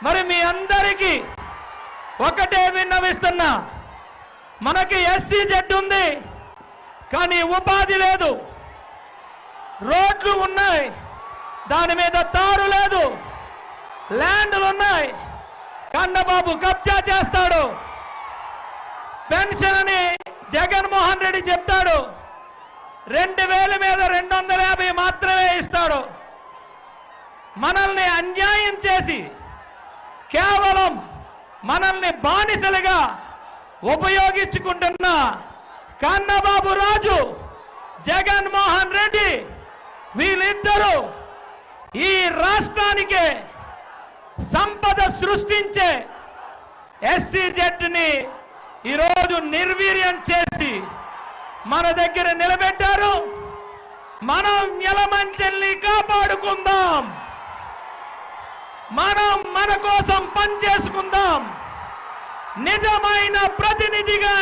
మరి మీ అందరికీ ఒకటే విన్నవిస్తున్నా, మనకి SEZ ఉంది, కానీ ఉపాధి లేదు. రోడ్లు ఉన్నాయి, దాని మీద తారు లేదు. ల్యాండ్లు ఉన్నాయి, కన్నబాబు కబ్జా చేస్తాడు. పెన్షన్ అని జగన్మోహన్ రెడ్డి చెప్తాడు, 2000 మీద 250 మాత్రమే ఇస్తాడు. మనల్ని అన్యాయం చేసి కేవలం మనల్ని బానిసలుగా ఉపయోగించుకుంటున్న కన్నబాబు రాజు, జగన్మోహన్ రెడ్డి, వీళ్ళిద్దరూ ఈ రాష్ట్రానికే సంపద సృష్టించే SEZని ఈరోజు నిర్వీర్యం చేసి మన దగ్గర నిలబెట్టారు. మనం యలమంచిల్ని కాపాడుకుందాం, మనం మన కోసం పనిచేసుకుందాం. నిజమైన ప్రతినిధిగా